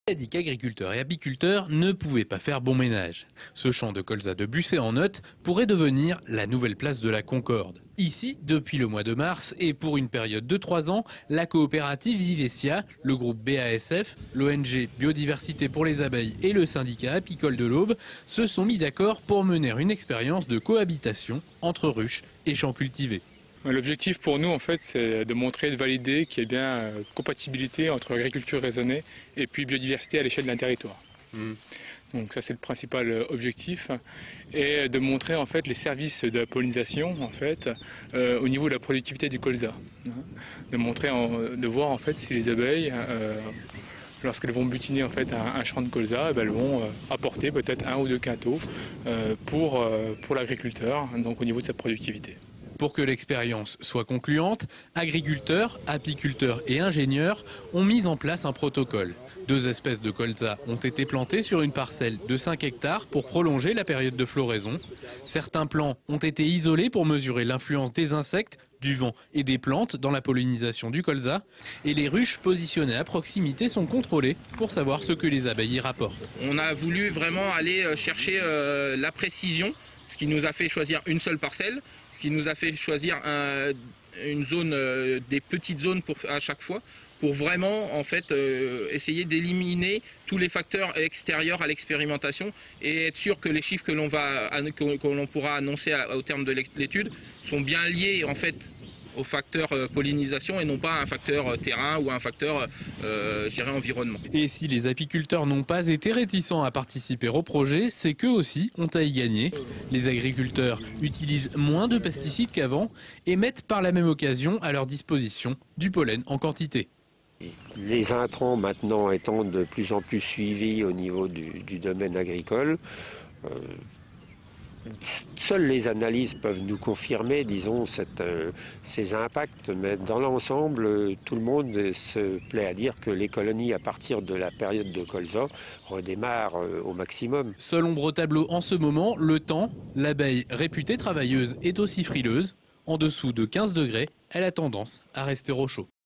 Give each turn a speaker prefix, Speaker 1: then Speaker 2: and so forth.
Speaker 1: Il a dit qu'agriculteurs et apiculteurs ne pouvaient pas faire bon ménage. Ce champ de colza de Bussé-en-Othe pourrait devenir la nouvelle place de la Concorde. Ici, depuis le mois de mars et pour une période de 3 ans, la coopérative Vivessia, le groupe BASF, l'ONG Biodiversité pour les abeilles et le syndicat apicole de l'Aube se sont mis d'accord pour mener une expérience de cohabitation entre ruches et champs cultivés.
Speaker 2: L'objectif pour nous, en fait, c'est de montrer, de valider qu'il y a bien compatibilité entre agriculture raisonnée et puis biodiversité à l'échelle d'un territoire. Donc ça, c'est le principal objectif, et de montrer en fait les services de pollinisation en fait au niveau de la productivité du colza, de montrer, de voir en fait si les abeilles lorsqu'elles vont butiner en fait un champ de colza, elles vont apporter peut-être 1 ou 2 quintaux pour l'agriculteur, donc au niveau de sa productivité.
Speaker 1: Pour que l'expérience soit concluante, agriculteurs, apiculteurs et ingénieurs ont mis en place un protocole. 2 espèces de colza ont été plantées sur une parcelle de 5 hectares pour prolonger la période de floraison. Certains plants ont été isolés pour mesurer l'influence des insectes, du vent et des plantes dans la pollinisation du colza. Et les ruches positionnées à proximité sont contrôlées pour savoir ce que les abeilles y rapportent.
Speaker 3: On a voulu vraiment aller chercher la précision, ce qui nous a fait choisir une seule parcelle, ce qui nous a fait choisir une zone, des petites zones à chaque fois, pour vraiment en fait essayer d'éliminer tous les facteurs extérieurs à l'expérimentation et être sûr que les chiffres que l'on pourra annoncer au terme de l'étude sont bien liés en fait au facteur pollinisation et non pas à un facteur terrain ou à un facteur je dirais environnement.
Speaker 1: Et si les apiculteurs n'ont pas été réticents à participer au projet, c'est qu'eux aussi ont à y gagner. Les agriculteurs utilisent moins de pesticides qu'avant et mettent par la même occasion à leur disposition du pollen en quantité.
Speaker 4: Les intrants maintenant étant de plus en plus suivis au niveau du domaine agricole, seules les analyses peuvent nous confirmer, disons, ces impacts, mais dans l'ensemble, tout le monde se plaît à dire que les colonies, à partir de la période de colza, redémarrent au maximum.
Speaker 1: Seule ombre au tableau en ce moment, le temps. L'abeille réputée travailleuse est aussi frileuse. En dessous de 15 degrés, elle a tendance à rester au chaud.